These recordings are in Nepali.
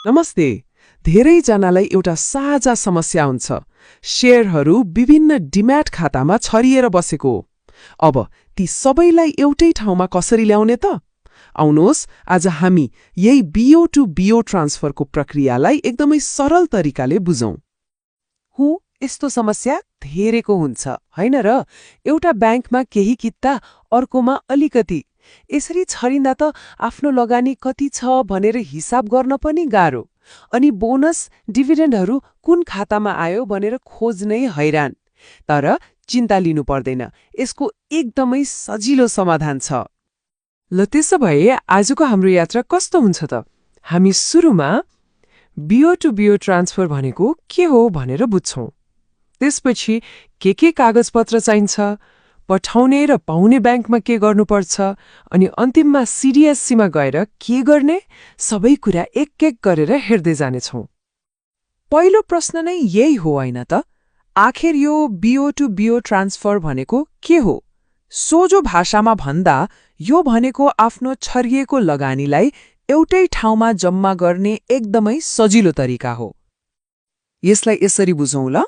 नमस्ते। धेरैजनालाई एउटा साझा समस्या हुन्छ। शेयरहरू विभिन्न डिम्याट खातामा छरिएर बसेको। अब ती सबैलाई एउटै ठाउँमा कसरी ल्याउने त? आउनुहोस् आज हामी यही बिओ टु बिओ ट्रान्सफरको प्रक्रियालाई एकदमै सरल तरिकाले बुझौं। यस्तो समस्या धेरैको हुन्छ होइन र? एउटा ब्याङ्कमा केही किता अर्कोमा अलिकति यसरी छरिँदा त आफ्नो लगानी कति छ भनेर हिसाब गर्न पनि गाह्रो। अनि बोनस डिभिडेन्डहरू कुन खातामा आयो भनेर खोज्नै हैरान। तर चिन्ता लिनु पर्दैन, यसको एकदमै सजिलो समाधान छ। ल त्यसो भए आजको हाम्रो यात्रा कस्तो हुन्छ त? हामी सुरुमा बिओ टु बिओ ट्रान्सफर भनेको के हो भनेर बुझ्छौं। त्यसपछि के कागजपत्र चाहिन्छ, पठाउने र पाउने ब्याङ्कमा के गर्नुपर्छ, अनि अन्तिममा सिडिएससीमा गएर के गर्ने, सबै कुरा एक एक गरेर हेर्दै जानेछौं। पहिलो प्रश्न नै यही हो होइन त? आखिर यो बिओ टु बिओ ट्रान्सफर भनेको के हो? सोझो भाषामा भन्दा यो भनेको आफ्नो छरिएको लगानीलाई एउटै ठाउँमा जम्मा गर्ने एकदमै सजिलो तरिका हो। यसलाई यसरी बुझौं ल।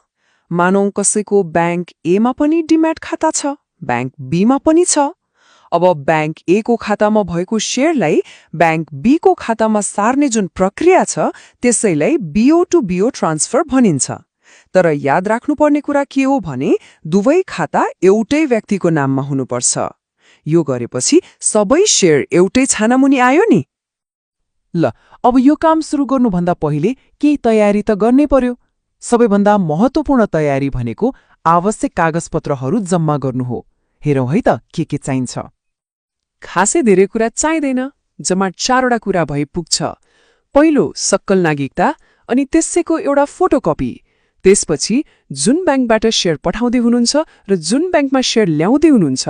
मानौं कसैको ब्याङ्क एमा पनि डिम्याट खाता छ, ब्याङ्क बीमा पनि छ। अब ब्याङ्क ए को खातामा भएको शेयरलाई ब्याङ्क बी को खातामा सार्ने जुन प्रक्रिया छ त्यसैलाई बिओ टु बिओ ट्रान्सफर भनिन्छ। तर याद राख्नुपर्ने कुरा के हो भने दुवै खाता एउटै व्यक्तिको नाममा हुनुपर्छ। यो गरेपछि सबै शेयर एउटै छानामुनि आयो नि। ल अब यो काम सुरु गर्नुभन्दा पहिले केही तयारी त गर्नै पर्यो। सबैभन्दा महत्त्वपूर्ण तयारी भनेको आवश्यक कागजपत्रहरू जम्मा गर्नु हो। हेरौँ है त के चाहिन्छ। खासै धेरै कुरा चाहिँदैन, जम्मा 4वटा कुरा भई पुग्छ। पहिलो सक्कल नागरिकता, अनि त्यसैको एउटा फोटोकपी। त्यसपछि जुन ब्याङ्कबाट शेयर पठाउँदै हुनुहुन्छ र जुन ब्याङ्कमा शेयर ल्याउँदै हुनुहुन्छ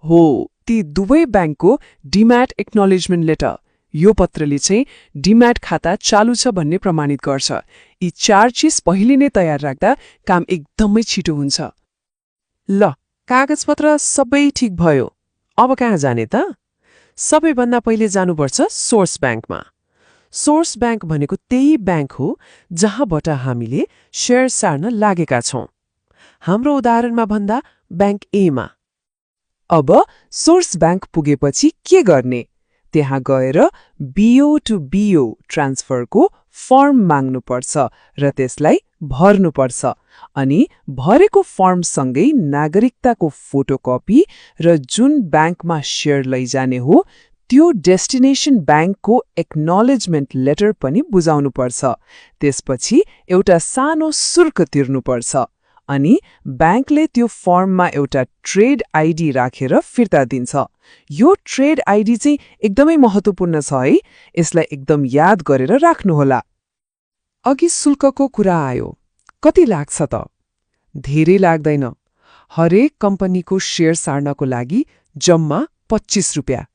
हो ती दुवै ब्याङ्कको डिम्याट एक्नोलेजमेन्ट लेटर। यो पत्रले चाहिँ डिम्याट खाता चालु छ भन्ने प्रमाणित गर्छ। यी 4 चिज पहिले नै तयार राख्दा काम एकदमै छिटो हुन्छ। ल कागजपत्र सबै ठिक भयो। अब कहाँ जाने त? सबैभन्दा पहिले जानुपर्छ सोर्स ब्याङ्कमा। सोर्स ब्याङ्क भनेको त्यही ब्याङ्क हो जहाँबाट हामीले शेयर सार्न लागेका छौं। हाम्रो उदाहरणमा भन्दा ब्याङ्क एमा। अब सोर्स ब्याङ्क पुगेपछि के गर्ने? त्यहाँ गएर बिओ टु बिओ ट्रान्सफरको फर्म माग्नुपर्छ र त्यसलाई भर्नुपर्छ। अनि भरेको फर्मसँगै नागरिकताको फोटोकपी र जुन ब्याङ्कमा शेयर लैजाने हो त्यो डेस्टिनेसन ब्याङ्कको एक्नोलेजमेन्ट लेटर पनि बुझाउनुपर्छ। त्यसपछि एउटा सानो शुल्क तिर्नुपर्छ। अनि ब्याङ्कले त्यो फर्ममा एउटा ट्रेड आइडी राखेर फिर्ता दिन्छ। यो ट्रेड आइडी चाहिँ एकदमै महत्त्वपूर्ण छ है, यसलाई एकदम याद गरेर राख्नुहोला। अघि शुल्कको कुरा आयो। कति लाग्छ त? धेरै लाग्दैन। हरेक कम्पनीको शेयर सार्नको लागि जम्मा 25 रुपियाँ।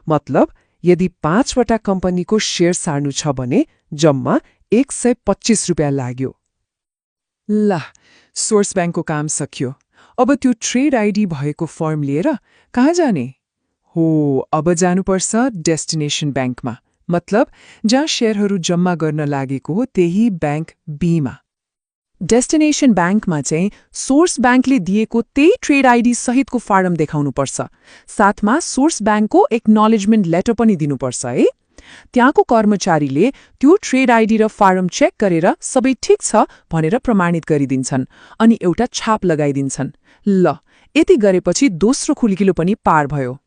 मतलब यदि 5वटा कम्पनीको शेयर सार्नु छ भने जम्मा 125 रुपियाँ लाग्यो। ल सोर्स ब्याङ्कको काम सकियो। अब त्यो ट्रेड आइडी भएको फर्म लिएर कहाँ जाने? हो अब जानुपर्छ डेस्टिनेसन ब्याङ्कमा, मतलब जहाँ शेयरहरू जम्मा गर्न लागेको हो त्यही ब्याङ्क बीमा। डेस्टिनेसन ब्याङ्कमा चाहिँ सोर्स ब्याङ्कले दिएको त्यही ट्रेड आइडी सहितको फारम देखाउनुपर्छ। साथमा सोर्स ब्याङ्कको एक्नोलेजमेन्ट लेटर पनि दिनुपर्छ है। त्यहाँको कर्मचारीले त्यो ट्रेड आइडी र फारम चेक गरेर सबै ठिक छ भनेर प्रमाणित गरिदिन्छन् अनि एउटा छाप लगाइदिन्छन्। ल यति गरेपछि दोस्रो खुल्किलो पनि पार भयो।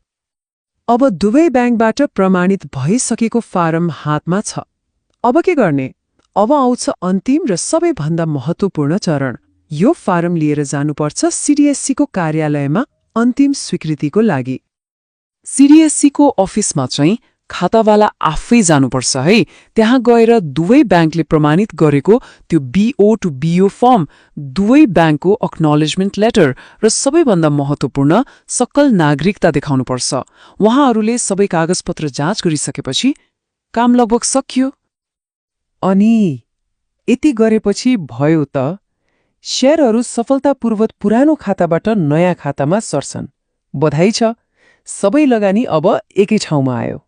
अब दुवै ब्याङ्कबाट प्रमाणित भइसकेको फारम हातमा छ। अब के गर्ने? अब आउँछ अन्तिम र सबैभन्दा महत्त्वपूर्ण चरण। यो फारम लिएर जानुपर्छ सिडिएससीको कार्यालयमा अन्तिम स्वीकृतिको लागि। सिडिएससीको अफिसमा चाहिँ खातावाला आफै जानुपर्छ है। त्यहाँ गएर दुवै ब्याङ्कले प्रमाणित गरेको त्यो बिओ टु बिओ फर्म, दुवै ब्याङ्कको एक्नोलेजमेन्ट लेटर र सबैभन्दा महत्त्वपूर्ण सक्कल नागरिकता देखाउनुपर्छ। उहाँहरूले सबै कागजपत्र जाँच गरिसकेपछि काम लगभग सकियो। अनि यति गरेपछि भयो त शेयरहरू सफलतापूर्वक पुरानो खाताबाट नयाँ खातामा सर्छन्। बधाई छ, सबै लगानी अब एकै ठाउँमा आयो।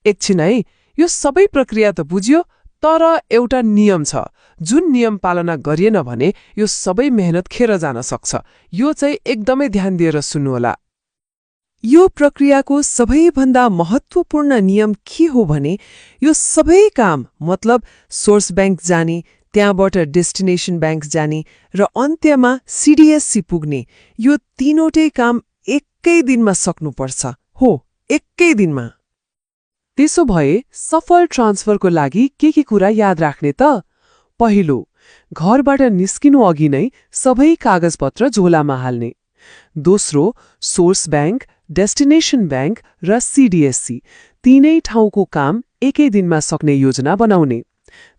एकछिन है, यो सबै प्रक्रिया त बुझ्यो, तर एउटा नियम छ, जुन नियम पालना गरिएन भने यो सबै मेहनत खेर जान सक्छ। यो चाहिँ एकदमै ध्यान दिएर सुन्नुहोला। यो प्रक्रियाको सबैभन्दा महत्त्वपूर्ण नियम के हो भने यो सबै काम मतलब सोर्स ब्याङ्क जाने, त्यहाँबाट डेस्टिनेसन ब्याङ्क जाने र अन्त्यमा सिडिएससी पुग्ने, यो तीनवटै काम एकै दिनमा सक्नुपर्छ। हो, एकै दिनमा। त्यसो भए सफल ट्रान्सफरको लागि के कुरा याद राख्ने त? पहिलो, घरबाट निस्किनु अघि नै सबै कागजपत्र झोलामा हाल्ने। दोस्रो, सोर्स ब्याङ्क, डेस्टिनेसन ब्याङ्क र सिडिएससी तीनै ठाउँको काम एकै दिनमा सक्ने योजना बनाउने।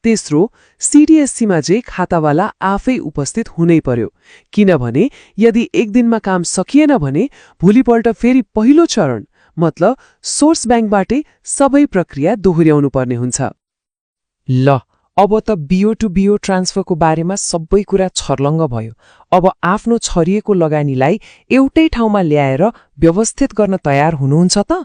तेस्रो, सिडिएससीमा चाहिँ खातावाला आफै उपस्थित हुनै पर्यो, किनभने यदि एक दिनमा काम सकिएन भने भोलिपल्ट फेरि पहिलो चरण मतलब सोर्स ब्याङ्कबाटै सबै प्रक्रिया दोहोर्याउनु पर्ने हुन्छ। ल, अब त बिओ टु बिओ ट्रान्सफरको बारेमा सबै कुरा छर्लङ्ग भयो। अब आफ्नो छरिएको लगानीलाई एउटै ठाउँमा ल्याएर व्यवस्थित गर्न तयार हुनुहुन्छ त?